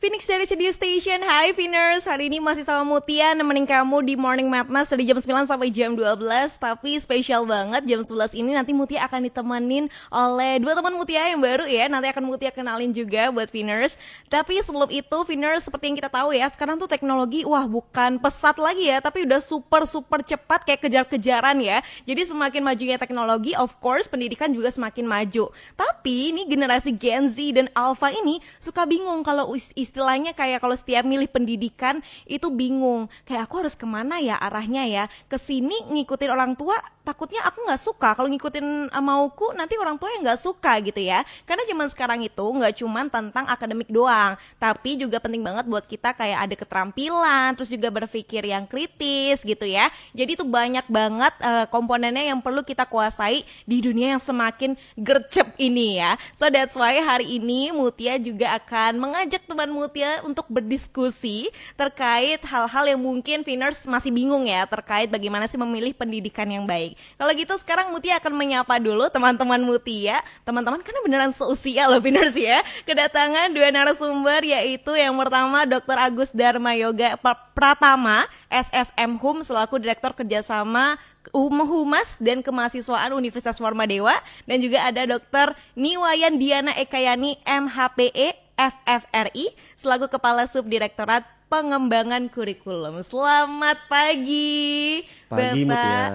Phoenix dari Radio Station. Hai Finers, hari ini masih sama Mutia nemenin kamu di Morning Madness dari jam 9 sampai jam 12. Tapi spesial banget jam 11 ini nanti Mutia akan ditemenin oleh dua teman Mutia yang baru ya. Nanti akan Mutia kenalin juga buat Finers. Tapi sebelum itu Finers, seperti yang kita tahu ya, sekarang tuh teknologi wah bukan pesat lagi ya, tapi udah super cepat kayak kejar-kejaran ya. Jadi semakin majunya teknologi, of course pendidikan juga semakin maju. Tapi ini generasi Gen Z dan Alpha ini suka bingung kalau istilahnya kayak kalau setiap milih pendidikan itu bingung. Kayak aku harus kemana ya arahnya ya? Kesini ngikutin orang tua, takutnya aku nggak suka. Kalau ngikutin mauku nanti orang tua yang nggak suka gitu ya. Karena zaman sekarang itu nggak cuma tentang akademik doang, tapi juga penting banget buat kita kayak ada keterampilan, terus juga berpikir yang kritis gitu ya. Jadi itu banyak banget komponennya yang perlu kita kuasai di dunia yang semakin gercep ini ya. So that's why hari ini Mutia juga akan mengajak teman Mutia untuk berdiskusi terkait hal-hal yang mungkin Finers masih bingung ya, terkait bagaimana sih memilih pendidikan yang baik. Kalau gitu sekarang Mutia akan menyapa dulu teman-teman Mutia. Teman-teman karena beneran seusia loh Finers ya. Kedatangan dua narasumber, yaitu yang pertama Dr. Agus Dharma Yoga Pratama, SSM HUM selaku Direktur Kerjasama Humas dan Kemahasiswaan Universitas Formadewa, dan juga ada Dr. Niwayan Diana Ekayani MHPE FFRI selaku Kepala Subdirektorat Pengembangan Kurikulum. Selamat pagi, Pagi Bapak.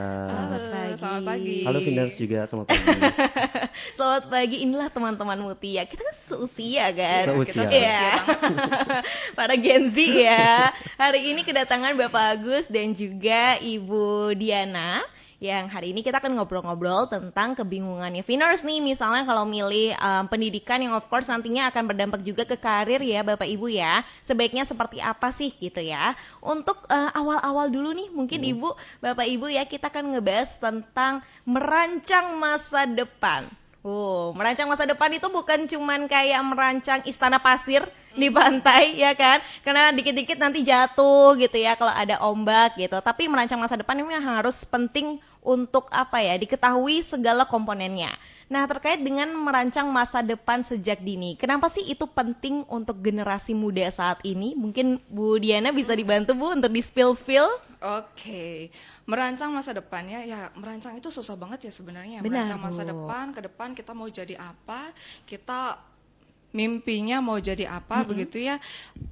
Mutia. Selamat pagi. Halo Finance juga, selamat pagi. Selamat pagi, inilah teman-teman Mutia. Kita kan seusia kan? Seusia. Iya. Para Gen Z ya. Hari ini kedatangan Bapak Agus dan juga Ibu Diana, yang hari ini kita akan ngobrol-ngobrol tentang kebingungannya Finers nih. Misalnya kalau milih pendidikan yang of course nantinya akan berdampak juga ke karir ya Bapak Ibu ya. Sebaiknya seperti apa sih gitu ya. Untuk awal-awal dulu nih mungkin Ibu, Bapak Ibu ya, kita akan ngebahas tentang merancang masa depan. Merancang masa depan itu bukan cuman kayak merancang istana pasir di pantai ya kan, karena dikit-dikit nanti jatuh gitu ya kalau ada ombak gitu. Tapi merancang masa depan ini harus penting untuk apa ya, diketahui segala komponennya. Nah, terkait dengan merancang masa depan sejak dini, kenapa sih itu penting untuk generasi muda saat ini? Mungkin Bu Diana bisa dibantu Bu untuk di spill. Oke, merancang masa depannya ya, merancang itu susah banget ya sebenarnya. Benar, Merancang masa Bu. depan, ke depan kita mau jadi apa, kita mimpinya mau jadi apa, begitu ya,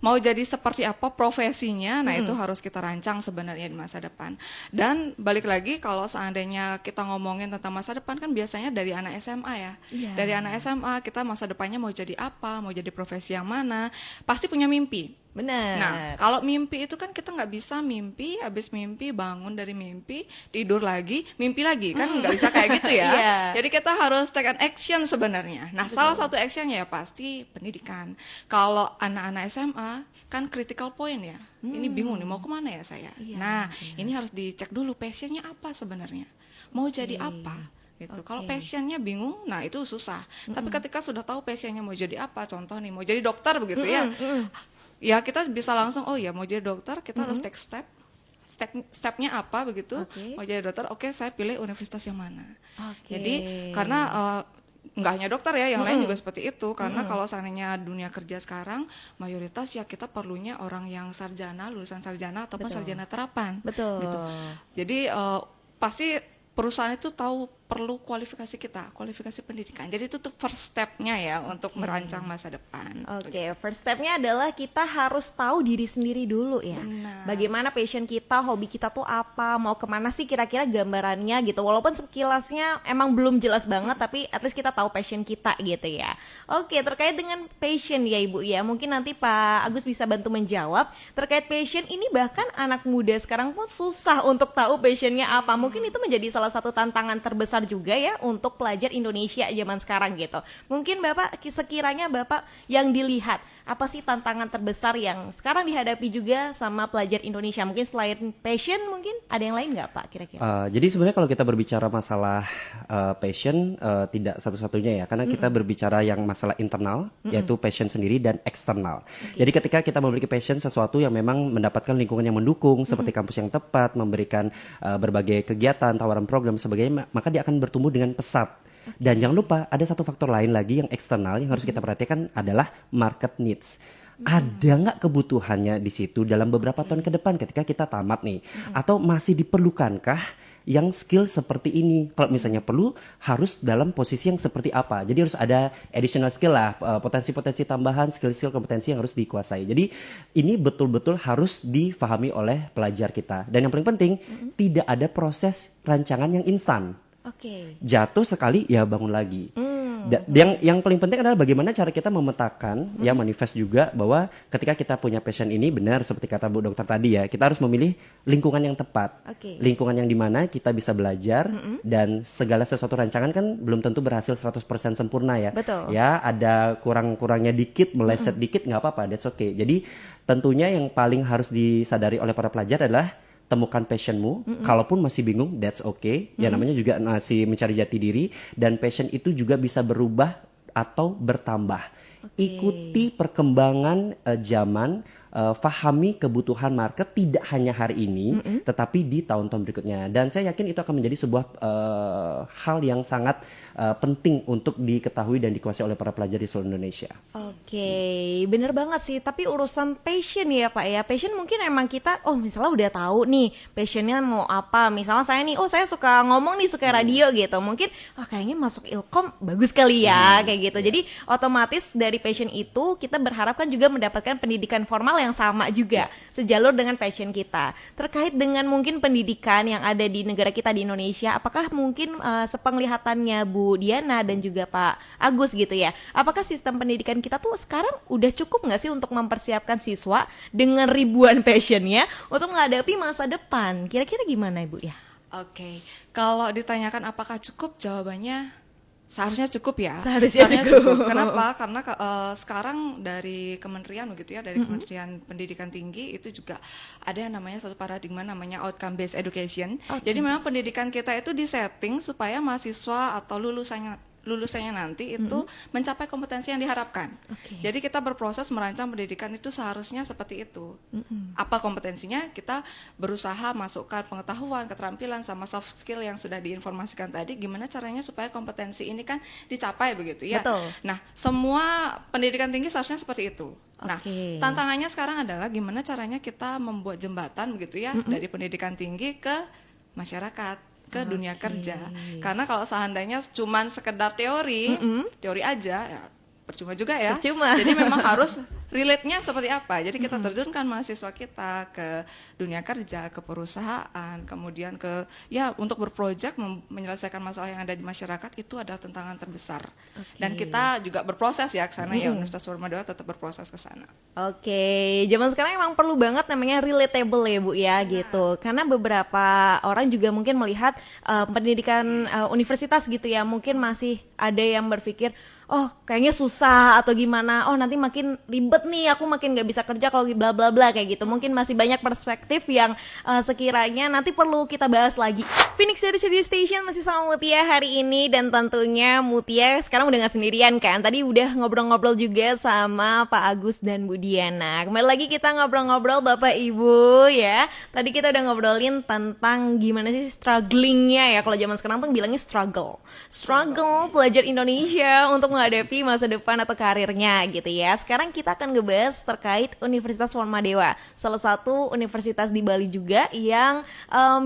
mau jadi seperti apa profesinya. Nah, itu harus kita rancang sebenarnya di masa depan. Dan balik lagi, kalau seandainya kita ngomongin tentang masa depan kan biasanya dari anak SMA ya. Iya. Dari anak SMA kita masa depannya mau jadi apa, mau jadi profesi yang mana, pasti punya mimpi. Benar. Nah, kalau mimpi itu kan kita nggak bisa mimpi, habis mimpi bangun dari mimpi, tidur lagi, mimpi lagi, kan nggak bisa kayak gitu ya. Iya. Jadi kita harus take an action sebenarnya. Nah, salah satu actionnya ya pasti pendidikan. Kalau anak-anak SMA kan critical point ya, ini bingung nih mau kemana ya saya. Iya, Nah, ini harus dicek dulu passionnya apa sebenarnya, mau jadi apa. Gitu. Kalau passionnya bingung, nah itu susah. Tapi ketika sudah tahu passionnya mau jadi apa, contoh nih mau jadi dokter begitu ya, ya kita bisa langsung, oh ya mau jadi dokter, kita harus take stepnya apa begitu. Oke. Mau jadi dokter, oke saya pilih universitas yang mana. Oke. Jadi karena nggak hanya dokter ya, yang lain juga seperti itu. Karena kalau seandainya dunia kerja sekarang, mayoritas ya kita perlunya orang yang sarjana, lulusan sarjana ataupun Betul. sarjana terapan. Betul. Gitu. Jadi pasti perusahaan itu tahu perlu kualifikasi kita, kualifikasi pendidikan. Jadi itu tuh first step-nya ya untuk merancang masa depan. Oke, first step-nya adalah kita harus tahu diri sendiri dulu ya. Benar. Bagaimana passion kita, hobi kita tuh apa, mau kemana sih kira-kira gambarannya gitu. Walaupun sekilasnya emang belum jelas banget, tapi at least kita tahu passion kita gitu ya. Oke, terkait dengan passion ya Ibu ya, mungkin nanti Pak Agus bisa bantu menjawab. Terkait passion ini bahkan anak muda sekarang pun susah untuk tahu passionnya apa. Mungkin itu menjadi salah satu tantangan terbesar juga ya untuk pelajar Indonesia zaman sekarang gitu. Mungkin Bapak sekiranya Bapak yang dilihat apa sih tantangan terbesar yang sekarang dihadapi juga sama pelajar Indonesia? Mungkin selain passion mungkin ada yang lain nggak Pak kira-kira? Jadi sebenarnya kalau kita berbicara masalah passion tidak satu-satunya ya, karena kita berbicara yang masalah internal, yaitu passion sendiri dan eksternal. Jadi ketika kita memiliki passion sesuatu yang memang mendapatkan lingkungan yang mendukung, seperti kampus yang tepat, memberikan berbagai kegiatan, tawaran program sebagainya, maka dia akan bertumbuh dengan pesat. Dan jangan lupa ada satu faktor lain lagi yang eksternal yang harus kita perhatikan adalah market needs. Ada nggak kebutuhannya di situ dalam beberapa tahun ke depan ketika kita tamat nih? Atau masih diperlukankah yang skill seperti ini? Kalau misalnya perlu, harus dalam posisi yang seperti apa? Jadi harus ada additional skill lah, potensi-potensi tambahan, skill-skill kompetensi yang harus dikuasai. Jadi ini betul-betul harus difahami oleh pelajar kita. Dan yang paling penting, tidak ada proses rancangan yang instan. Oke. Jatuh sekali ya bangun lagi. Yang paling penting adalah bagaimana cara kita memetakan ya manifest juga bahwa ketika kita punya passion ini, benar seperti kata Bu Dokter tadi ya, kita harus memilih lingkungan yang tepat. Oke. Lingkungan yang dimana kita bisa belajar dan segala sesuatu rancangan kan belum tentu berhasil 100% sempurna ya. Betul. Ya ada kurang-kurangnya dikit, meleset dikit nggak apa-apa, that's okay. Jadi tentunya yang paling harus disadari oleh para pelajar adalah temukan passionmu. Kalaupun masih bingung, that's okay. Ya namanya juga masih mencari jati diri, dan passion itu juga bisa berubah atau bertambah. Ikuti perkembangan zaman, fahami kebutuhan market tidak hanya hari ini, tetapi di tahun-tahun berikutnya. Dan saya yakin itu akan menjadi sebuah hal yang sangat penting untuk diketahui dan dikuasai oleh para pelajar di seluruh Indonesia. Oke, bener banget sih. Tapi urusan passion ya Pak ya. Passion mungkin emang kita, misalnya udah tahu nih passionnya mau apa. Misalnya saya nih, saya suka ngomong nih, suka radio gitu. Mungkin, kayaknya masuk Ilkom bagus kali ya, kayak gitu. Jadi otomatis dari passion itu kita berharap kan juga mendapatkan pendidikan formal yang sama juga, sejalur dengan passion kita. Terkait dengan mungkin pendidikan yang ada di negara kita di Indonesia, apakah mungkin sepenglihatannya Bu Diana dan juga Pak Agus gitu ya, apakah sistem pendidikan kita tuh sekarang udah cukup nggak sih untuk mempersiapkan siswa dengan ribuan passionnya untuk menghadapi masa depan? Kira-kira gimana Ibu ya? Oke, kalau ditanyakan apakah cukup, jawabannya seharusnya cukup ya. Seharusnya cukup. Kenapa? Karena sekarang dari kementerian begitu ya, dari Kementerian Pendidikan Tinggi itu juga ada yang namanya satu paradigma namanya outcome based education. Jadi memang pendidikan kita itu disetting supaya mahasiswa atau lulusannya nanti itu mencapai kompetensi yang diharapkan. Jadi kita berproses merancang pendidikan itu seharusnya seperti itu. Apa kompetensinya? Kita berusaha masukkan pengetahuan, keterampilan, sama soft skill yang sudah diinformasikan tadi. Gimana caranya supaya kompetensi ini kan dicapai begitu ya. Betul. Nah, semua pendidikan tinggi seharusnya seperti itu. Nah, tantangannya sekarang adalah gimana caranya kita membuat jembatan begitu ya dari pendidikan tinggi ke masyarakat, ke dunia kerja. Karena kalau seandainya cuman sekedar teori aja ya percuma juga ya. Percuma. Jadi memang harus relate-nya seperti apa. Jadi kita terjunkan mahasiswa kita ke dunia kerja, ke perusahaan, kemudian untuk berprojek menyelesaikan masalah yang ada di masyarakat, itu adalah tantangan terbesar. Dan kita juga berproses ya ke sana ya, Universitas Warmadewa tetap berproses ke sana. Oke, zaman sekarang emang perlu banget namanya relatable ya Bu ya gitu. Karena beberapa orang juga mungkin melihat pendidikan universitas gitu ya, mungkin masih ada yang berpikir kayaknya susah atau gimana, nanti makin ribet nih, aku makin gak bisa kerja kalau bla bla bla kayak gitu. Mungkin masih banyak perspektif yang sekiranya nanti perlu kita bahas lagi. Phoenix dari Radio Station masih sama Mutia hari ini, dan tentunya Mutia sekarang udah gak sendirian kan. Tadi udah ngobrol-ngobrol juga sama Pak Agus dan Bu Diana. Kembali lagi kita ngobrol-ngobrol Bapak Ibu ya. Tadi kita udah ngobrolin tentang gimana sih strugglingnya ya, kalau zaman sekarang tuh bilangnya struggle pelajar Indonesia untuk menghadapi masa depan atau karirnya gitu ya. Sekarang kita akan ngebahas terkait Universitas Warmadewa, salah satu universitas di Bali juga yang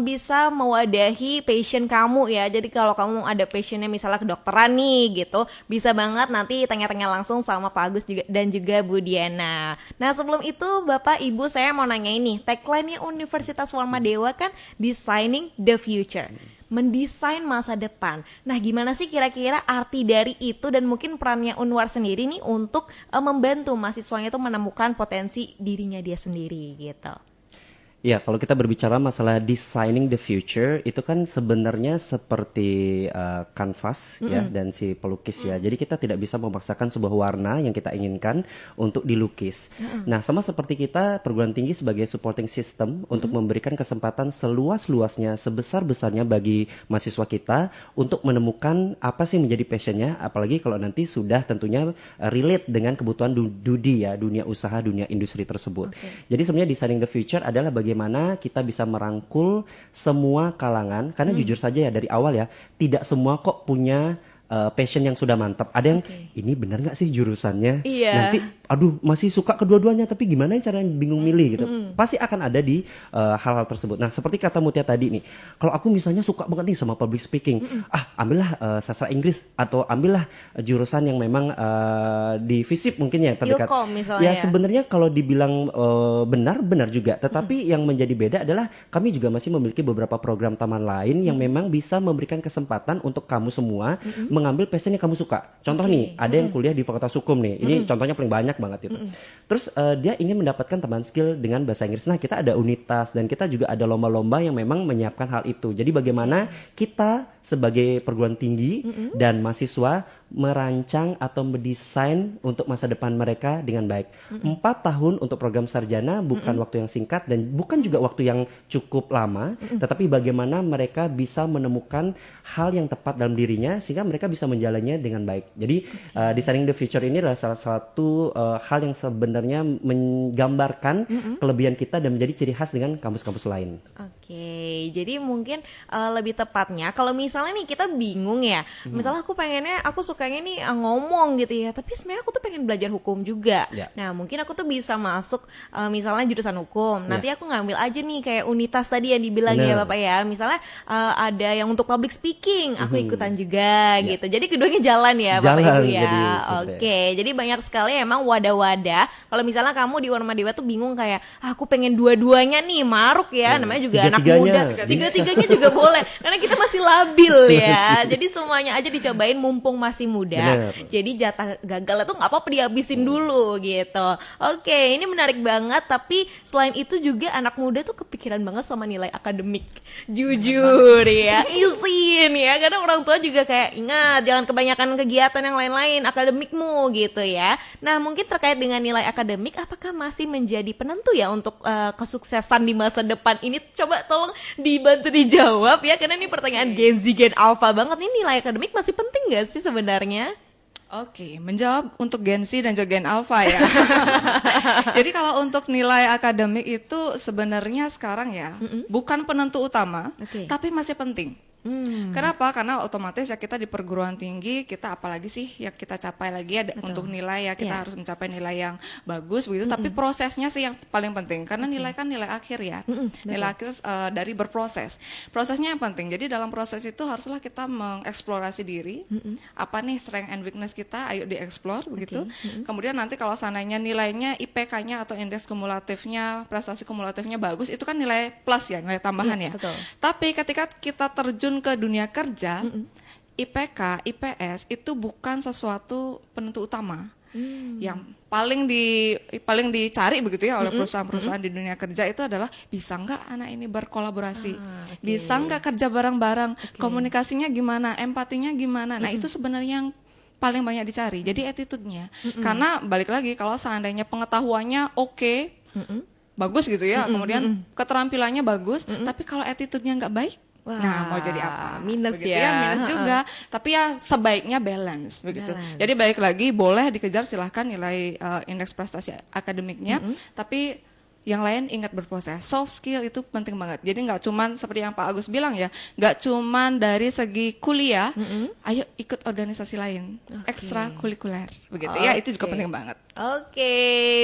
bisa mewadahi passion kamu ya. Jadi kalau kamu ada passionnya misalnya kedokteran nih gitu, bisa banget nanti tanya-tanya langsung sama Pak Agus juga, dan juga Bu Diana. Nah sebelum itu Bapak Ibu, saya mau nanya ini, tagline-nya Universitas Warmadewa kan Designing the Future, mendesain masa depan. Nah, gimana sih kira-kira arti dari itu, dan mungkin perannya Unwar sendiri nih untuk membantu mahasiswanya itu menemukan potensi dirinya dia sendiri gitu. Ya, kalau kita berbicara masalah designing the future, itu kan sebenarnya seperti kanvas ya, dan si pelukis ya. Jadi kita tidak bisa memaksakan sebuah warna yang kita inginkan untuk dilukis. Nah, sama seperti kita perguruan tinggi sebagai supporting system untuk memberikan kesempatan seluas-luasnya, sebesar-besarnya bagi mahasiswa kita untuk menemukan apa sih menjadi passionnya, apalagi kalau nanti sudah tentunya relate dengan kebutuhan dunia usaha, dunia industri tersebut. Jadi sebenarnya designing the future adalah bagaimana kita bisa merangkul semua kalangan, karena jujur saja ya dari awal ya, tidak semua kok punya passion yang sudah mantap. Ada yang ini benar nggak sih jurusannya? Iya. Nanti aduh masih suka kedua-duanya tapi gimana cara bingung milih gitu. Pasti akan ada di hal-hal tersebut. Nah seperti kata Mutia tadi nih, kalau aku misalnya suka banget nih sama public speaking, ambillah sastra Inggris atau ambillah jurusan yang memang di FISIP mungkin ya terdekat. Ilkom misalnya Ya sebenarnya kalau dibilang benar juga, tetapi yang menjadi beda adalah kami juga masih memiliki beberapa program taman lain yang memang bisa memberikan kesempatan untuk kamu semua mengambil passion yang kamu suka. Contoh nih, ada yang kuliah di Fakultas Hukum nih. Ini contohnya paling banyak banget itu. Terus dia ingin mendapatkan tambahan skill dengan bahasa Inggris. Nah, kita ada unitas dan kita juga ada lomba-lomba yang memang menyiapkan hal itu. Jadi bagaimana kita sebagai perguruan tinggi dan mahasiswa merancang atau mendesain untuk masa depan mereka dengan baik. 4 tahun untuk program sarjana bukan waktu yang singkat dan bukan juga waktu yang cukup lama, tetapi bagaimana mereka bisa menemukan hal yang tepat dalam dirinya sehingga mereka bisa menjalannya dengan baik. Jadi Designing the Future ini adalah salah satu hal yang sebenarnya menggambarkan kelebihan kita dan menjadi ciri khas dengan kampus-kampus lain. Oke, jadi mungkin lebih tepatnya kalau misalnya nih kita bingung ya, misalnya aku sukanya nih ngomong gitu ya, tapi sebenarnya aku tuh pengen belajar hukum juga. Nah mungkin aku tuh bisa masuk misalnya jurusan hukum, nanti aku ngambil aja nih kayak unitas tadi yang dibilang ya Bapak ya, misalnya ada yang untuk public speaking, aku ikutan juga gitu. Jadi keduanya jalan ya Bapak Ibu ya. Oke, jadi banyak sekali emang wadah-wadah. Kalau misalnya kamu di Warma Dewa tuh bingung kayak aku pengen dua-duanya nih, maruk ya, namanya juga anak muda, tiga-tiganya juga boleh karena kita masih labil ya. Jadi semuanya aja dicobain mumpung masih muda. Jadi jatah gagal itu nggak apa-apa dihabisin dulu gitu. Oke, ini menarik banget. Tapi selain itu juga anak muda tuh kepikiran banget sama nilai akademik. Jujur ya, izin ya, karena orang tua juga kayak ingat jangan kebanyakan kegiatan yang lain-lain, akademikmu gitu ya. Nah mungkin terkait dengan nilai akademik, apakah masih menjadi penentu ya untuk kesuksesan di masa depan ini? Coba tolong dibantu dijawab ya, karena ini pertanyaan Gen Z, Gen Alpha banget. Ini nilai akademik masih penting gak sih sebenarnya? Oke, menjawab untuk Gen Z dan juga Gen Alpha ya. Jadi kalau untuk nilai akademik itu sebenarnya sekarang ya bukan penentu utama, tapi masih penting. Kenapa? Karena otomatis ya kita di perguruan tinggi, kita apalagi sih yang kita capai lagi ya untuk nilai ya, kita harus mencapai nilai yang bagus begitu, tapi prosesnya sih yang paling penting karena nilai kan nilai akhir ya, nilai akhir dari berproses. Prosesnya yang penting. Jadi dalam proses itu haruslah kita mengeksplorasi diri, apa nih strength and weakness kita, ayo dieksplor begitu. Kemudian nanti kalau seandainya nilainya IPK-nya atau indeks kumulatifnya, prestasi kumulatifnya bagus, itu kan nilai plus ya, nilai tambahan ya. Tapi ketika kita terjun ke dunia kerja, IPK, IPS itu bukan sesuatu penentu utama. Yang paling dicari begitu ya oleh perusahaan-perusahaan di dunia kerja itu adalah bisa nggak anak ini berkolaborasi, bisa nggak kerja bareng-bareng, komunikasinya gimana, empatinya gimana. Nah itu sebenarnya yang paling banyak dicari. Jadi attitude-nya, karena balik lagi kalau seandainya pengetahuannya oke, bagus gitu ya, kemudian keterampilannya bagus, tapi kalau attitude-nya nggak baik, nah mau jadi apa? Minus begitu ya. Minus juga. Tapi ya sebaiknya balance begitu. Jadi balik lagi boleh dikejar silahkan nilai indeks prestasi akademiknya, tapi yang lain ingat berproses. Soft skill itu penting banget. Jadi nggak cuman seperti yang Pak Agus bilang ya, nggak cuman dari segi kuliah, ayo ikut organisasi lain, ekstrakurikuler begitu ya, itu juga penting banget. Oke,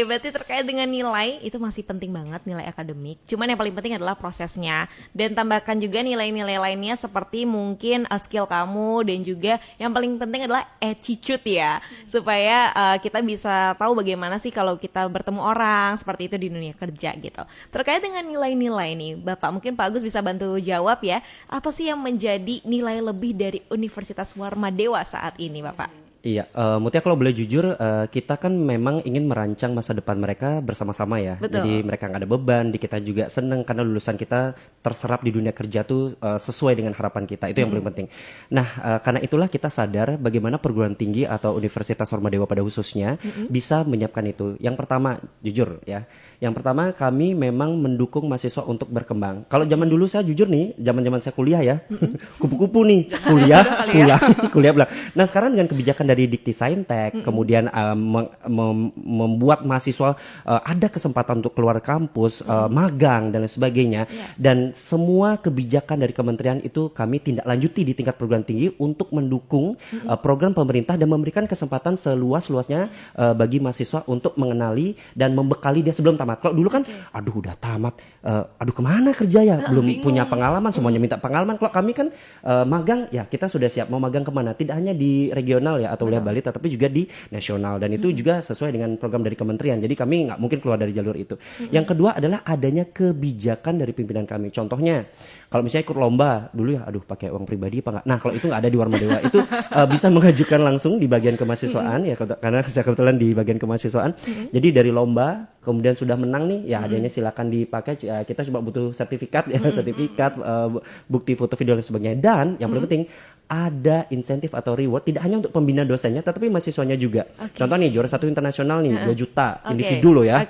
berarti terkait dengan nilai itu masih penting banget, nilai akademik. Cuman yang paling penting adalah prosesnya. Dan tambahkan juga nilai-nilai lainnya seperti mungkin skill kamu, dan juga yang paling penting adalah attitude ya. Supaya kita bisa tahu bagaimana sih kalau kita bertemu orang seperti itu di dunia kerja gitu. Terkait dengan nilai-nilai nih, Bapak mungkin Pak Agus bisa bantu jawab ya. Apa sih yang menjadi nilai lebih dari Universitas Warma Dewa saat ini, Bapak? Iya, Mutia kalau boleh jujur, kita kan memang ingin merancang masa depan mereka bersama-sama ya. Betul. Jadi mereka nggak ada beban, di kita juga seneng karena lulusan kita terserap di dunia kerja tuh sesuai dengan harapan kita. Itu yang paling penting. Nah, karena itulah kita sadar bagaimana perguruan tinggi atau Universitas Warma Dewa pada khususnya bisa menyiapkan itu. Yang pertama, jujur ya. Yang pertama kami memang mendukung mahasiswa untuk berkembang. Kalau zaman dulu saya jujur nih, zaman saya kuliah ya, kupu-kupu nih, kuliah. Nah sekarang dengan kebijakan dari Dikti Saintek, kemudian membuat mahasiswa ada kesempatan untuk keluar kampus, magang dan lain sebagainya. Dan semua kebijakan dari kementerian itu kami tindak lanjuti di tingkat perguruan tinggi untuk mendukung program pemerintah dan memberikan kesempatan seluas-luasnya bagi mahasiswa untuk mengenali dan membekali dia sebelum tamat. Kalau dulu kan, aduh udah tamat, aduh kemana kerja ya, belum punya pengalaman, semuanya minta pengalaman. Kalau kami kan magang, ya kita sudah siap mau magang kemana, tidak hanya di regional ya atau wilayah Bali, tetapi juga di nasional, dan itu juga sesuai dengan program dari kementerian. Jadi kami nggak mungkin keluar dari jalur itu. Yang kedua adalah adanya kebijakan dari pimpinan kami. Contohnya, kalau misalnya ikut lomba dulu ya, aduh pakai uang pribadi apa nggak? Nah kalau itu nggak ada di Warma Dewa, itu bisa mengajukan langsung di bagian kemahasiswaan ya, karena saya kebetulan di bagian kemahasiswaan. Jadi dari lomba kemudian sudah menang nih, ya hadiahnya silakan dipakai. Kita cuma butuh sertifikat ya, sertifikat, bukti foto video dan sebagainya. Dan yang paling penting ada insentif atau reward tidak hanya untuk pembina dosennya, tetapi mahasiswanya juga. Contoh nih, juara 1 internasional nih 2 juta individu loh ya.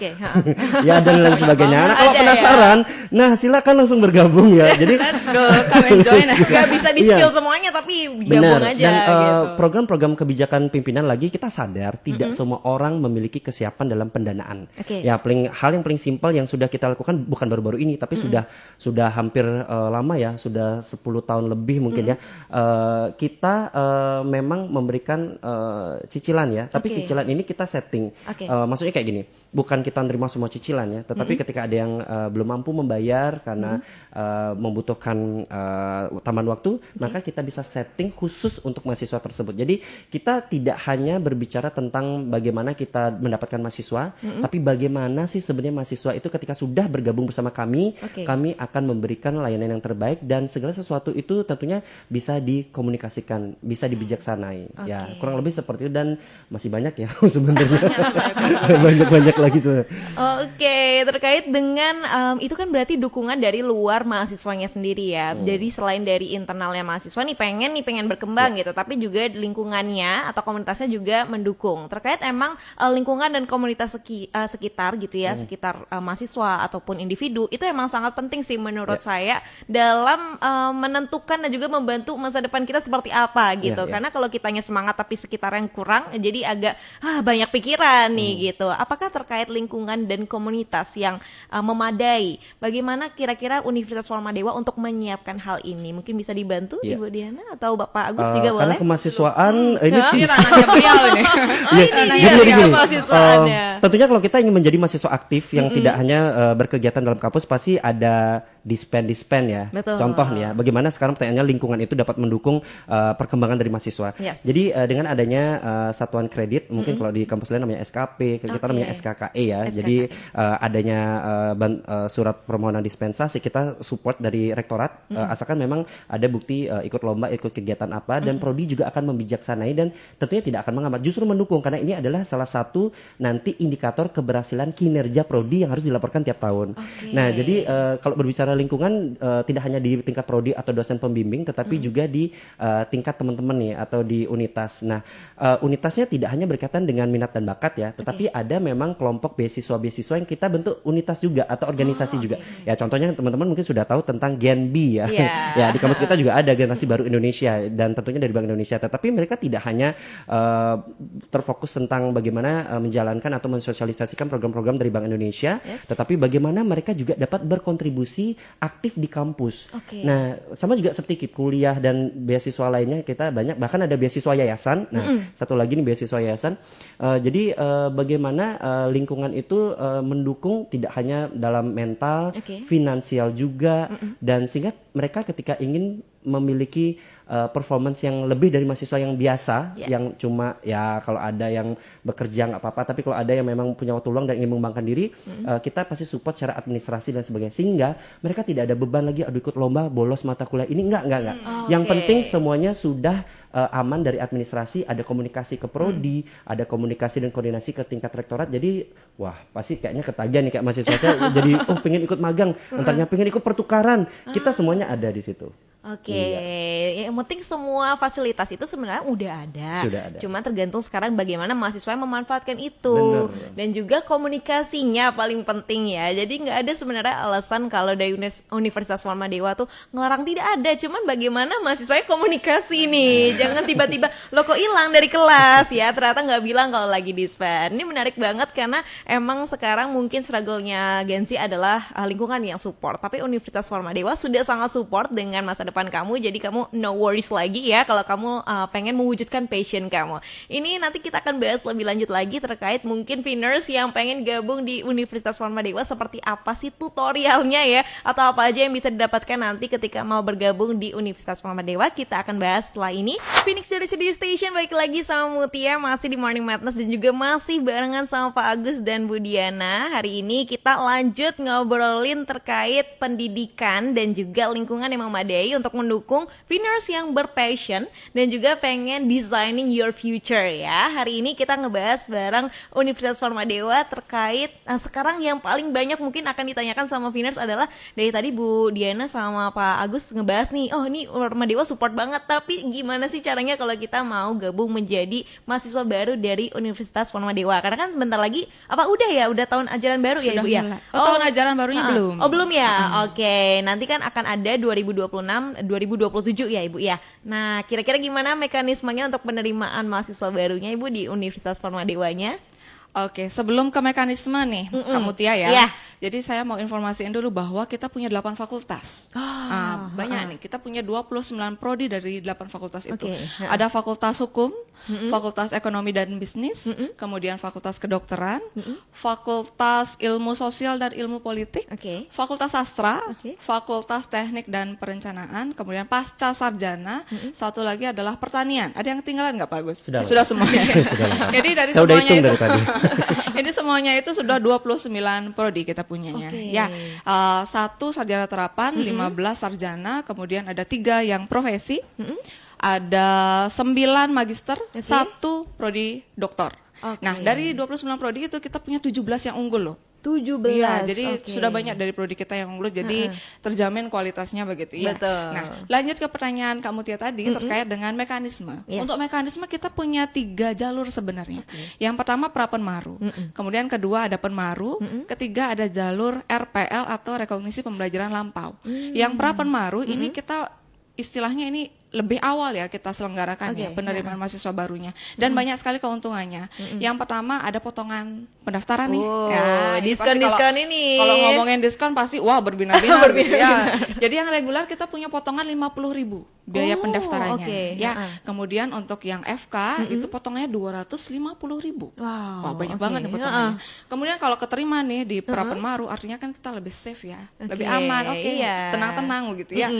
Ya dan lain sebagainya. Nah, kalau penasaran, nah silakan langsung bergabung ya. Jadi let's go, come and join. Gak bisa di spill semuanya, tapi gabung aja. Dan gitu. program-program kebijakan pimpinan lagi, kita sadar tidak semua orang memiliki kesiapan dalam pendanaan. Ya hal yang paling simpel yang sudah kita lakukan bukan baru-baru ini, tapi sudah hampir lama ya, sudah 10 tahun lebih mungkin ya. Kita memang memberikan cicilan ya, tapi cicilan ini kita setting. Maksudnya kayak gini, bukan kita nerima semua cicilan ya, tetapi ketika ada yang belum mampu membayar karena membutuhkan tambahan waktu, maka kita bisa setting khusus untuk mahasiswa tersebut. Jadi kita tidak hanya berbicara tentang bagaimana kita mendapatkan mahasiswa, tapi bagaimana sih sebenarnya mahasiswa itu ketika sudah bergabung bersama kami, kami akan memberikan layanan yang terbaik, dan segala sesuatu itu tentunya bisa dikomunikasikan, bisa dibijaksanai. Ya, kurang lebih seperti itu, dan masih banyak ya sebenarnya. Banyak lagi sebenarnya. Terkait dengan itu kan berarti dukungan dari luar mahasiswanya sendiri ya. Jadi selain dari internalnya mahasiswa nih pengen berkembang gitu, tapi juga lingkungannya atau komunitasnya juga mendukung. Terkait emang lingkungan dan komunitas sekitar gitu ya, sekitar mahasiswa ataupun individu, itu emang sangat penting sih menurut saya dalam menentukan dan juga membantu masa depan kita seperti apa gitu. Karena kalau kitanya semangat tapi sekitar yang kurang, jadi agak banyak pikiran nih gitu. Apakah terkait lingkungan dan komunitas yang memadai, bagaimana kira-kira Universitas Warma Dewa untuk menyiapkan hal ini? Mungkin bisa dibantu Ibu Diana atau Bapak Agus juga boleh. Karena kemahasiswaan ini ranahnya beliau ini. Ini dia kemahasiswaannya. Tentunya kalau kita ingin menjadi mahasiswa aktif yang tidak hanya berkegiatan dalam kampus, pasti ada dispen ya. Contoh nih ya, bagaimana sekarang pertanyaannya lingkungan itu dapat mendukung perkembangan dari mahasiswa. Jadi dengan adanya satuan kredit, mungkin kalau di kampus lain namanya SKP, kita namanya SKKE ya. Jadi adanya surat permohonan dispensasi, kita support dari rektorat, asalkan memang ada bukti ikut lomba, ikut kegiatan apa, dan prodi juga akan membijaksanai dan tentunya tidak akan menghambat, justru mendukung, karena ini adalah salah satu nanti indikator keberhasilan kinerja prodi yang harus dilaporkan tiap tahun. Nah, jadi kalau berbicara lingkungan, tidak hanya di tingkat prodi atau dosen pembimbing, tetapi juga di tingkat teman-teman nih atau di unitas. Nah, unitasnya tidak hanya berkaitan dengan minat dan bakat ya, tetapi ada memang kelompok beasiswa-beasiswa yang kita bentuk unitas juga atau organisasi juga. Ya, contohnya teman-teman mungkin sudah tahu tentang Gen B ya. Ya, di kampus kita juga ada Generasi Baru Indonesia, dan tentunya dari Bank Indonesia. Tetapi mereka tidak hanya terfokus tentang bagaimana menjalankan atau mensosialisasikan program-program dari Bank Indonesia, tetapi bagaimana mereka juga dapat berkontribusi aktif di kampus. Nah, sama juga seperti KIP kuliah dan beasiswa lainnya, kita banyak, bahkan ada beasiswa yayasan. Nah, satu lagi nih beasiswa yayasan. Jadi bagaimana lingkungan itu mendukung tidak hanya dalam mental, finansial juga, dan sehingga mereka ketika ingin memiliki performance yang lebih dari mahasiswa yang biasa, yang cuma ya kalau ada yang bekerja nggak apa-apa, tapi kalau ada yang memang punya waktu luang dan ingin mengembangkan diri, kita pasti support secara administrasi dan sebagainya, sehingga mereka tidak ada beban lagi, aduh ikut lomba bolos mata kuliah ini, enggak. Yang penting semuanya sudah aman dari administrasi, ada komunikasi ke prodi, ada komunikasi dan koordinasi ke tingkat rektorat. Jadi wah pasti kayaknya ketagihan nih kayak mahasiswa saya jadi pengen ikut magang, antaranya pengen ikut pertukaran, kita semuanya ada di situ. Yang penting semua fasilitas itu sebenarnya udah ada. Sudah ada. Cuma tergantung sekarang bagaimana mahasiswa memanfaatkan itu. Bener. Dan juga komunikasinya paling penting ya. Jadi nggak ada sebenarnya alasan kalau dari Universitas Forma Dewa tuh ngelarang, tidak ada. Cuman bagaimana mahasiswanya komunikasi nih. Jangan tiba-tiba lo kok hilang dari kelas ya. Ternyata nggak bilang kalau lagi disband. Ini menarik banget karena emang sekarang mungkin struggle-nya Gen Z adalah lingkungan yang support. Tapi Universitas Forma Dewa sudah sangat support dengan masa depan kamu. Jadi kamu no worries lagi ya kalau kamu pengen mewujudkan passion kamu. Ini nanti kita akan bahas lebih lanjut lagi terkait mungkin Finers yang pengen gabung di Universitas Forma Dewa, seperti apa sih tutorialnya ya, atau apa aja yang bisa didapatkan nanti ketika mau bergabung di Universitas Forma Dewa. Kita akan bahas setelah ini. Phoenix dari Studio Station balik lagi sama Mutia, masih di Morning Madness dan juga masih barengan sama Pak Agus dan Bu Diana. Hari ini kita lanjut ngobrolin terkait pendidikan dan juga lingkungan yang memadai untuk mendukung Finers yang berpassion dan juga pengen designing your future ya. Hari ini kita ngebahas bareng Universitas Forma Dewa terkait sekarang yang paling banyak mungkin akan ditanyakan sama Finers adalah, dari tadi Bu Diana sama Pak Agus ngebahas nih, oh ini Forma Dewa support banget, tapi gimana sih caranya kalau kita mau gabung menjadi mahasiswa baru dari Universitas Forma Dewa? Karena kan bentar lagi, apa udah tahun ajaran baru ya Sudah Ibu ya? mulai. Tahun ajaran barunya belum. Oh belum ya? Oke, nanti kan akan ada 2026, 2027 ya Ibu ya. Nah, kira-kira gimana mekanismenya untuk penerimaan mahasiswa barunya Ibu di Universitas Forma Dewanya? Oke, sebelum ke mekanisme nih, kamu Tia ya. Iya. Jadi saya mau informasiin dulu bahwa kita punya 8 fakultas. Banyak nih, kita punya 29 prodi dari 8 fakultas itu. Oke. Ada fakultas hukum, fakultas ekonomi dan bisnis, kemudian fakultas kedokteran, fakultas ilmu sosial dan ilmu politik, Oke. fakultas sastra, Oke. fakultas teknik dan perencanaan, kemudian pasca sarjana, satu lagi adalah pertanian. Ada yang ketinggalan nggak Pak Agus? Sudah. Sudah semuanya. Sudah lengkap. Jadi dari Saya udah semuanya hitung itu dari tadi. ini semuanya itu sudah 29 prodi kita punyanya. Oke. Ya, 1 sarjana terapan, 15 sarjana, kemudian ada 3 yang profesi, ada 9 magister, 1 prodi doktor. Oke. Nah, dari 29 prodi itu kita punya 17 yang unggul loh. 17. Iya, jadi oke. sudah banyak dari prodi kita yang unggul, jadi terjamin kualitasnya begitu ya. Betul. Nah, lanjut ke pertanyaan kamu Tia tadi terkait dengan mekanisme. Yes. Untuk mekanisme kita punya 3 jalur sebenarnya. Yang pertama pra-penmaru, kemudian kedua ada penmaru, ketiga ada jalur RPL atau rekognisi pembelajaran lampau. Yang pra-penmaru ini kita istilahnya ini lebih awal ya kita selenggarakan ya penerimaan mahasiswa barunya, dan banyak sekali keuntungannya. Yang pertama ada potongan pendaftaran nih. Wow, Ya, ini pasti diskon-diskon ini. Kalau ngomongin diskon pasti wah berbinar-binar gitu ya. Jadi yang reguler kita punya potongan 50.000 biaya pendaftarannya. Oke. Ya, kemudian untuk yang FK itu potongannya 250.000. Wow, Wah, banyak oke. banget nih potongannya. Kemudian kalau keterima nih di Prapenmaru artinya kan kita lebih safe ya, lebih aman. Oke, iya. tenang-tenang gitu ya.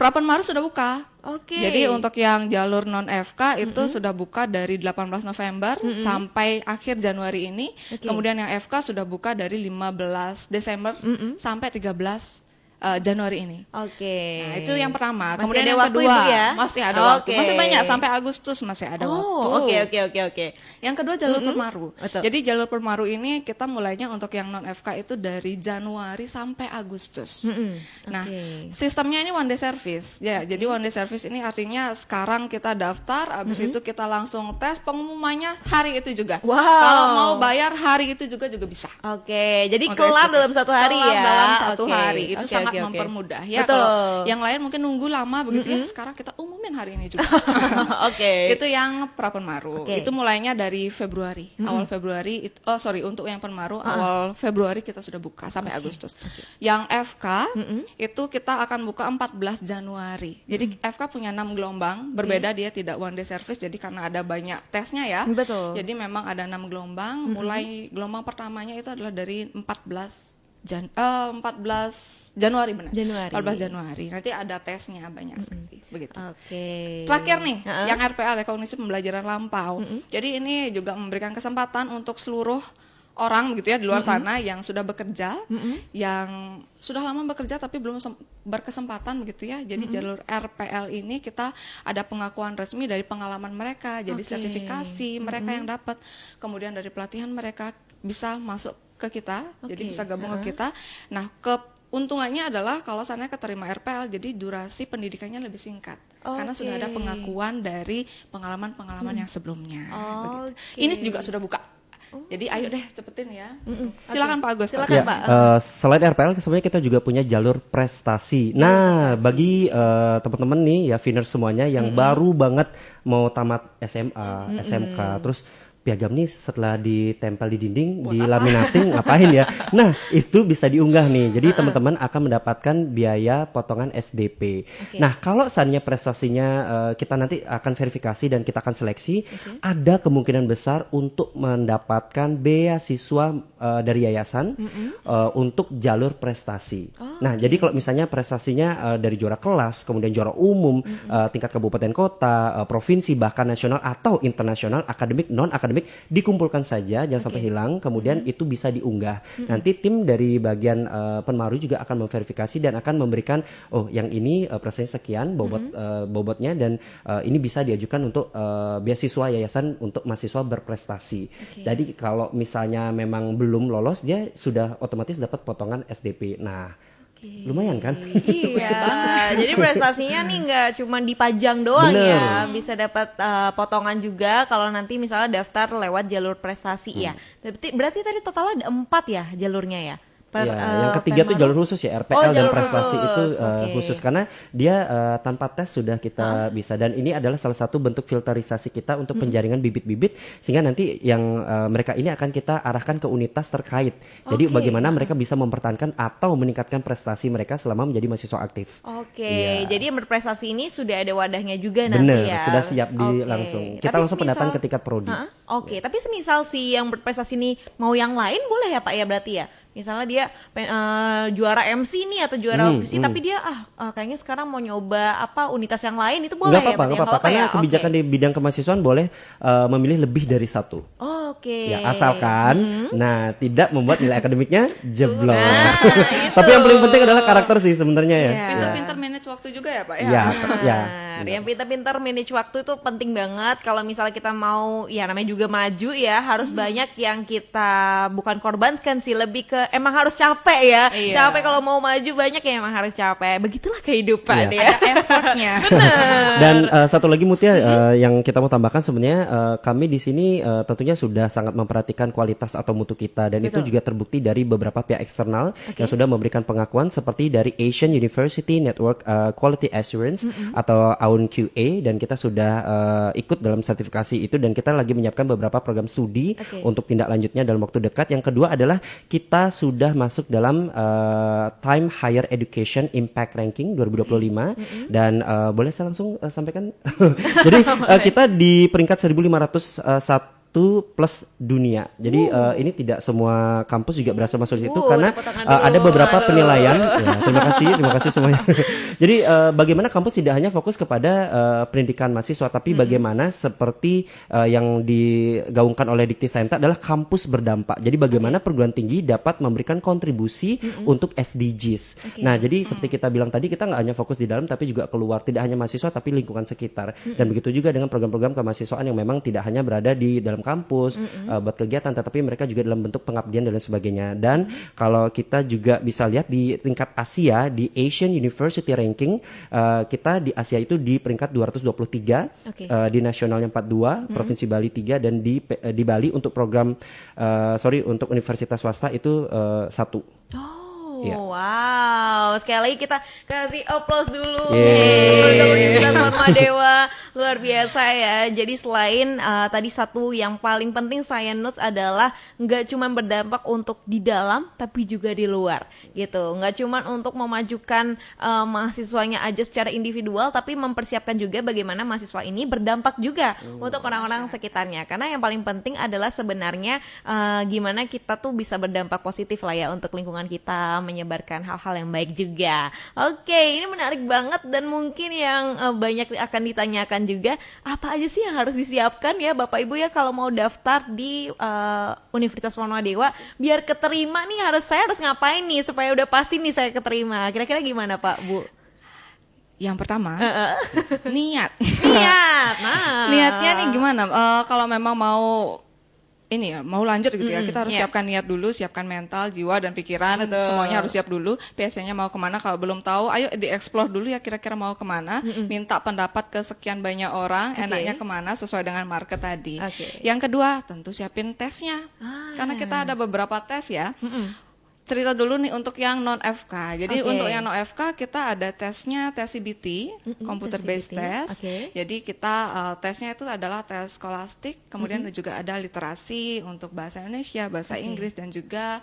Prapenmaru sudah buka. Oke. Jadi untuk yang jalur non FK itu sudah buka dari 18 November sampai akhir Januari ini. Kemudian yang FK sudah buka dari 15 Desember sampai 13 Januari ini. Oke. Nah, itu yang pertama. Masih Kemudian ada yang waktu, kedua, Ibu, ya? masih ada waktu. Oke. Masih banyak sampai Agustus masih ada waktu. Oke. Yang kedua jalur permaru. Betul. Jadi jalur permaru ini kita mulainya untuk yang non FK itu dari Januari sampai Agustus. Nah, sistemnya ini one day service. Ya, jadi one day service ini artinya sekarang kita daftar, habis itu kita langsung tes, pengumumannya hari itu juga. Wow. Kalau mau bayar hari itu juga bisa. Oke, jadi Oke, kelar seperti dalam satu hari kelar ya. dalam satu Oke. hari. Itu Oke, sangat oke. mempermudah ya. Betul. Kalau yang lain mungkin nunggu lama begitu ya. Sekarang kita umumin hari ini juga. Oke. Itu yang Prapenmaru. Oke. Itu mulainya dari Februari. Awal Februari untuk yang Penmaru awal Februari kita sudah buka sampai Agustus. Yang FK itu kita akan buka 14 Januari. Jadi FK punya 6 gelombang, berbeda dia tidak one day service jadi karena ada banyak tesnya ya. Betul. Jadi memang ada 6 gelombang, mulai gelombang pertamanya itu adalah dari 14 Januari benar. Januari. 14 Januari. Nanti ada tesnya banyak sekali begitu. Oke. Terakhir nih, yang RPL rekognisi pembelajaran lampau. Jadi ini juga memberikan kesempatan untuk seluruh orang begitu ya di luar sana yang sudah bekerja, yang sudah lama bekerja tapi belum berkesempatan begitu ya. Jadi jalur RPL ini kita ada pengakuan resmi dari pengalaman mereka, jadi sertifikasi mereka yang dapat. Kemudian dari pelatihan mereka bisa masuk ke kita, jadi bisa gabung ke kita. Nah, ke Untungannya adalah kalau sana keterima RPL, jadi durasi pendidikannya lebih singkat. Karena sudah ada pengakuan dari pengalaman-pengalaman yang sebelumnya. Begitu. Ini juga sudah buka. Jadi ayo deh cepetin ya. Silakan Pak Agus. Silakan Ya, Pak. selain RPL sebenarnya kita juga punya jalur prestasi. Nah, bagi teman-teman nih ya Viners semuanya yang baru banget mau tamat SMA, SMK, terus piagam nih setelah ditempel di dinding, dilaminating ngapain ya? Nah, itu bisa diunggah nih. Jadi teman-teman akan mendapatkan biaya potongan SDP. Nah, kalau seandainya prestasinya kita nanti akan verifikasi dan kita akan seleksi, ada kemungkinan besar untuk mendapatkan beasiswa dari yayasan untuk jalur prestasi. Nah, jadi kalau misalnya prestasinya dari juara kelas, kemudian juara umum, tingkat kabupaten kota, provinsi, bahkan nasional atau internasional, akademik, non akademik, dikumpulkan saja, jangan sampai hilang. Kemudian itu bisa diunggah. Nanti tim dari bagian Penmaru juga akan memverifikasi dan akan memberikan, oh yang ini prestasinya sekian bobotnya dan ini bisa diajukan untuk beasiswa yayasan untuk mahasiswa berprestasi. Jadi kalau misalnya memang belum lolos, dia sudah otomatis dapat potongan SDP. Nah, lumayan kan? Iya, jadi prestasinya nih nggak cuma dipajang doang ya, bisa dapat potongan juga kalau nanti misalnya daftar lewat jalur prestasi ya. Berarti tadi totalnya ada 4 ya jalurnya ya? Yang ketiga tuh jalur khusus ya, RPL dan prestasi itu khusus karena dia tanpa tes sudah kita bisa, dan ini adalah salah satu bentuk filterisasi kita untuk penjaringan bibit-bibit sehingga nanti yang mereka ini akan kita arahkan ke unitas terkait. Jadi bagaimana mereka bisa mempertahankan atau meningkatkan prestasi mereka selama menjadi mahasiswa aktif. Jadi yang berprestasi ini sudah ada wadahnya juga nanti ya. Sudah siap langsung. Kita langsung pendataan ke tingkat prodi. Tapi semisal si yang berprestasi ini mau yang lain boleh ya Pak ya berarti ya? Misalnya dia juara MC nih atau juara MC tapi dia kayaknya sekarang mau nyoba unitas yang lain, itu boleh nggak ya? Nggak apa-apa, karena kebijakan di bidang kemahasiswaan boleh memilih lebih dari satu. Ya, asalkan tidak membuat nilai akademiknya jeblok. Tapi yang paling penting adalah karakter sih sebenarnya ya. Pintar-pintar manage waktu juga ya Pak ya. Yang pintar-pintar manage waktu itu penting banget. Kalau misalnya kita mau ya namanya juga maju ya, harus banyak yang kita bukan korbankan sih, lebih ke emang harus capek ya. Capek kalau mau maju, banyak ya emang harus capek. Begitulah kehidupan ya. Ada effortnya. Dan satu lagi Mutia, yang kita mau tambahkan sebenarnya kami di sini tentunya sudah sangat memperhatikan kualitas atau mutu kita, dan itu juga terbukti dari beberapa pihak eksternal yang sudah memberikan pengakuan seperti dari Asian University Network Quality Assurance atau AUN QA, dan kita sudah ikut dalam sertifikasi itu, dan kita lagi menyiapkan beberapa program studi untuk tindak lanjutnya dalam waktu dekat. Yang kedua adalah kita sudah masuk dalam Time Higher Education Impact Ranking 2025 dan boleh saya langsung sampaikan. Jadi kita di peringkat 1501 plus dunia. Jadi ini tidak semua kampus juga berhasil masuk di situ karena ada beberapa penilaian. Terima kasih semuanya. Jadi bagaimana kampus tidak hanya fokus kepada pendidikan mahasiswa, tapi bagaimana seperti yang digaungkan oleh Dikti Sainta adalah kampus berdampak. Jadi bagaimana perguruan tinggi dapat memberikan kontribusi untuk SDGs. Nah, jadi seperti kita bilang tadi, kita nggak hanya fokus di dalam tapi juga keluar, tidak hanya mahasiswa tapi lingkungan sekitar. Dan begitu juga dengan program-program kemahasiswaan yang memang tidak hanya berada di dalam kampus buat kegiatan, tetapi mereka juga dalam bentuk pengabdian dan lain sebagainya. Dan kalau kita juga bisa lihat di tingkat Asia, di Asian University Ranking, kita di Asia itu di peringkat 223, di nasionalnya 42, provinsi Bali 3, dan di Bali untuk program untuk universitas swasta itu 1. Wow, sekali lagi kita kasih applause dulu untuk Universitas Warmadewa, luar biasa ya. Jadi selain tadi satu yang paling penting saya notes adalah nggak cuma berdampak untuk di dalam tapi juga di luar gitu. Nggak cuma untuk memajukan mahasiswanya aja secara individual, tapi mempersiapkan juga bagaimana mahasiswa ini berdampak juga untuk orang-orang sekitarnya. Karena yang paling penting adalah sebenarnya gimana kita tuh bisa berdampak positif lah ya untuk lingkungan kita, menyebarkan hal-hal yang baik juga. Oke, ini menarik banget, dan mungkin yang banyak akan ditanyakan juga, apa aja sih yang harus disiapkan ya Bapak Ibu ya kalau mau daftar di Universitas Warmadewa biar keterima nih, saya harus ngapain nih supaya udah pasti nih saya keterima. Kira-kira gimana Pak Bu? Yang pertama, niat. Niat. Niatnya nih gimana? Kalau memang mau ini ya mau lanjut gitu ya, kita harus iya. siapkan niat dulu, siapkan mental, jiwa dan pikiran, Betul. semuanya harus siap dulu. Passionnya mau kemana, kalau belum tahu, ayo dieksplor dulu ya kira-kira mau kemana, minta pendapat ke sekian banyak orang, enaknya kemana sesuai dengan market tadi. Oke. Yang kedua tentu siapin tesnya, karena kita ada beberapa tes ya. Cerita dulu nih untuk yang non FK. Jadi Oke. untuk yang non FK kita ada tesnya, tes CBT, computer tes based CBT. test. Oke. Jadi kita tesnya itu adalah tes skolastik, kemudian juga ada literasi untuk bahasa Indonesia, bahasa Inggris dan juga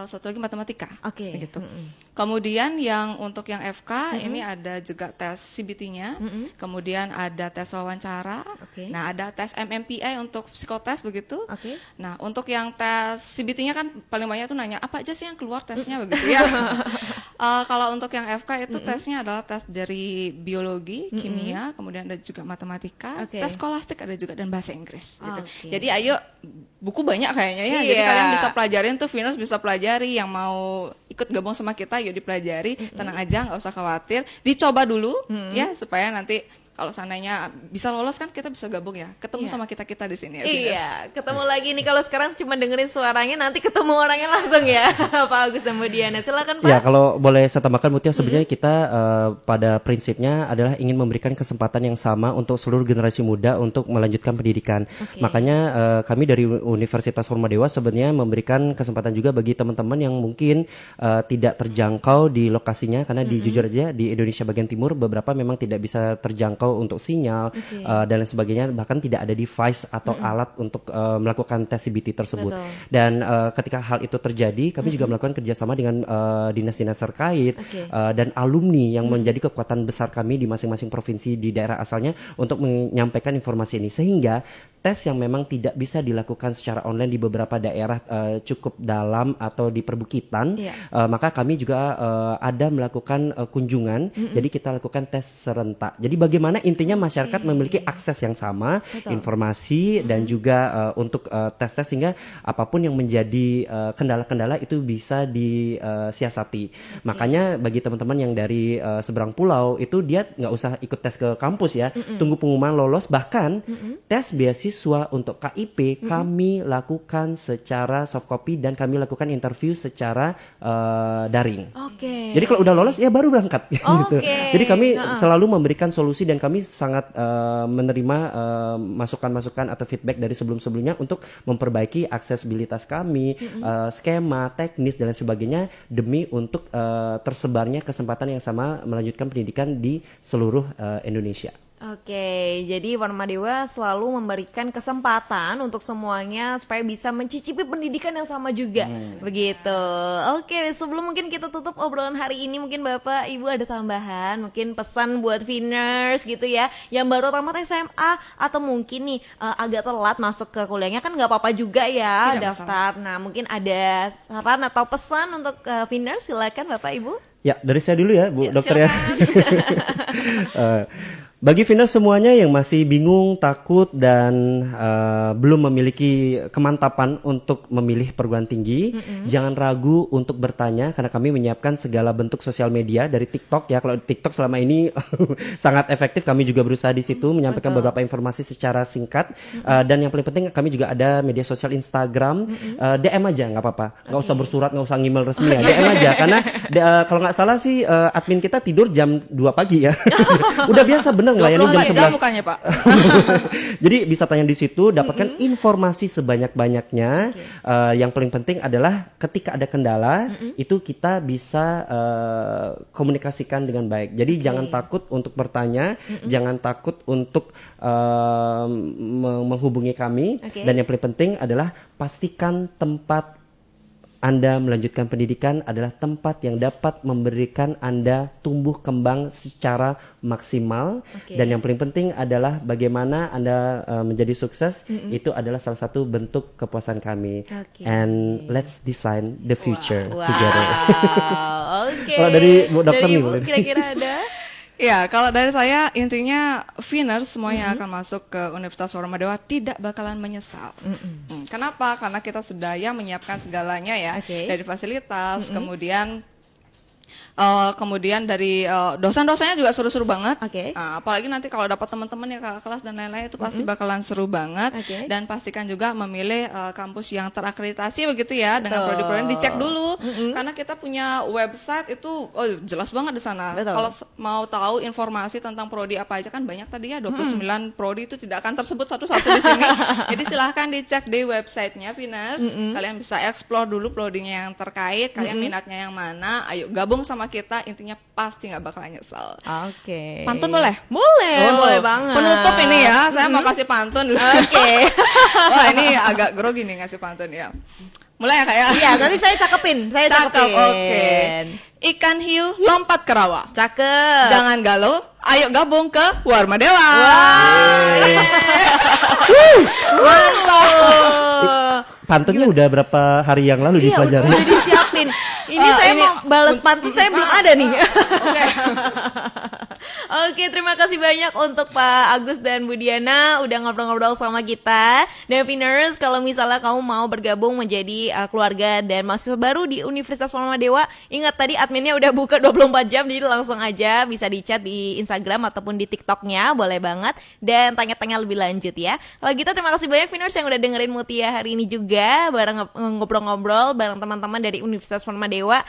satu lagi matematika. Oke. Begitu. Kemudian yang untuk yang FK ini ada juga tes CBT-nya, kemudian ada tes wawancara. Oke. Nah, ada tes MMPI untuk psikotes begitu. Oke. Nah, untuk yang tes CBT-nya kan paling banyak tuh nanya apa aja sih yang keluar tesnya begitu ya. Kalau untuk yang FK itu tesnya adalah tes dari biologi, kimia, kemudian ada juga matematika, Oke. tes skolastik ada juga dan bahasa Inggris gitu. Oke. Jadi ayo buku banyak kayaknya ya. Jadi Iya. kalian bisa pelajarin tuh, Venus bisa pelajari, yang mau ikut gabung sama kita yuk dipelajari, tenang aja nggak usah khawatir, dicoba dulu ya supaya nanti kalau seandainya bisa lolos kan kita bisa gabung ya, ketemu sama kita-kita di sini ya. Venus. Iya, ketemu lagi nih. Kalau sekarang cuma dengerin suaranya, nanti ketemu orangnya langsung ya. Pak Agus dan Mbak Diana, silakan Pak. Ya, kalau boleh saya tambahkan Mutia, sebenarnya kita pada prinsipnya adalah ingin memberikan kesempatan yang sama untuk seluruh generasi muda untuk melanjutkan pendidikan. Makanya kami dari Universitas Hormadewa sebenarnya memberikan kesempatan juga bagi teman-teman yang mungkin tidak terjangkau di lokasinya, karena di jujur aja di Indonesia bagian timur beberapa memang tidak bisa terjangkau untuk sinyal dan lain sebagainya, bahkan tidak ada device atau alat untuk melakukan tes CBT tersebut. Betul. Dan ketika hal itu terjadi, kami juga melakukan kerjasama dengan dinas-dinas terkait dan alumni yang menjadi kekuatan besar kami di masing-masing provinsi di daerah asalnya untuk menyampaikan informasi ini, sehingga tes yang memang tidak bisa dilakukan secara online di beberapa daerah cukup dalam atau di perbukitan, maka kami juga ada melakukan kunjungan. Jadi kita lakukan tes serentak. Jadi bagaimana intinya masyarakat memiliki akses yang sama, informasi dan juga untuk tes-tes, sehingga apapun yang menjadi kendala-kendala itu bisa disiasati. Makanya bagi teman-teman yang dari seberang pulau itu dia nggak usah ikut tes ke kampus ya, tunggu pengumuman lolos. Bahkan tes beasiswa untuk KIP kami lakukan secara soft copy dan kami lakukan interview secara daring. Oke. Jadi kalau udah lolos ya baru berangkat gitu. Oke. Jadi kami selalu memberikan solusi dan kami sangat menerima masukan-masukan atau feedback dari sebelum-sebelumnya untuk memperbaiki aksesibilitas kami, skema, teknis dan lain sebagainya, demi untuk tersebarnya kesempatan yang sama melanjutkan pendidikan di seluruh Indonesia. Oke, jadi Hormadewa selalu memberikan kesempatan untuk semuanya supaya bisa mencicipi pendidikan yang sama juga, begitu. Oke, sebelum mungkin kita tutup obrolan hari ini, mungkin Bapak Ibu ada tambahan, mungkin pesan buat Veners gitu ya, yang baru tamat SMA atau mungkin nih agak telat masuk ke kuliahnya, kan nggak apa-apa juga ya Tidak daftar. Nah, mungkin ada saran atau pesan untuk Veners, silakan Bapak Ibu. Ya, dari saya dulu ya, Bu Dokter ya. silakan. Bagi Venus semuanya yang masih bingung, takut, dan belum memiliki kemantapan untuk memilih perguruan tinggi, jangan ragu untuk bertanya, karena kami menyiapkan segala bentuk sosial media dari TikTok ya. Kalau TikTok selama ini sangat efektif, kami juga berusaha di situ menyampaikan beberapa informasi secara singkat. Dan yang paling penting kami juga ada media sosial Instagram, DM aja nggak apa-apa, nggak usah bersurat, nggak usah ngemail resmi ya, DM aja. Karena kalau nggak salah sih admin kita tidur jam 2 pagi ya. Udah biasa bener ngelayanin jam 24 jam 11. bukannya Pak? Jadi bisa tanya di situ, dapatkan informasi sebanyak-banyaknya. Yang paling penting adalah ketika ada kendala itu kita bisa komunikasikan dengan baik. Jadi jangan takut untuk bertanya, jangan takut untuk menghubungi kami. Dan yang paling penting adalah pastikan tempat Anda melanjutkan pendidikan adalah tempat yang dapat memberikan Anda tumbuh kembang secara maksimal. Dan yang paling penting adalah bagaimana Anda menjadi sukses. Itu adalah salah satu bentuk kepuasan kami. And let's design the future together. Oke. Kalau dari Bu Dokter Dari nih, Ibu boleh. kira-kira ada? Ya, kalau dari saya intinya Veners semuanya akan masuk ke Universitas Hormadewa tidak bakalan menyesal. Kenapa? Karena kita sudah ya menyiapkan segalanya ya, dari fasilitas, kemudian kemudian dari dosen-dosennya juga seru-seru banget. Oke. Apalagi nanti kalau dapat teman-teman ya kakak kelas dan lain-lain itu pasti bakalan seru banget. Oke. Dan pastikan juga memilih kampus yang terakreditasi begitu ya, dengan prodi-prodi dicek dulu. Karena kita punya website itu jelas banget di sana. Betul. Kalau mau tahu informasi tentang prodi apa aja kan banyak tadi ya, 29 prodi itu tidak akan tersebut satu-satu di sini. Jadi silahkan dicek di websitenya Venus. Kalian bisa explore dulu prodinya yang terkait, kalian minatnya yang mana, ayo gabung sama kita, intinya pasti nggak bakalan nyesel. Oke. Pantun boleh? Boleh banget. Penutup ini ya, saya mau kasih pantun dulu. Oke. Wah, ini agak grogi nih ngasih pantun ya. Mulai ya kak ya? Iya, nanti saya cakepin. Cakep, oke. Ikan hiu lompat ke rawa. Cakep. Jangan galau, ayo gabung ke Warma Dewa. Mantap. Pantunnya udah berapa hari yang lalu Iya, dipelajari? udah disiapin. Ini saya ini mau balas pantun, saya belum ada nih. Oke. Oke, terima kasih banyak untuk Pak Agus dan Bu Diana udah ngobrol-ngobrol sama kita. Dan Piners, kalau misalnya kamu mau bergabung menjadi keluarga dan mahasiswa baru di Universitas Warmadewa, ingat tadi adminnya udah buka 24 jam, jadi langsung aja bisa di-chat di Instagram ataupun di TikToknya, boleh banget. Dan tanya-tanya lebih lanjut ya. Kalau gitu terima kasih banyak Piners yang udah dengerin Mutia hari ini juga, bareng ngobrol-ngobrol bareng teman-teman dari Universitas Warmadewa.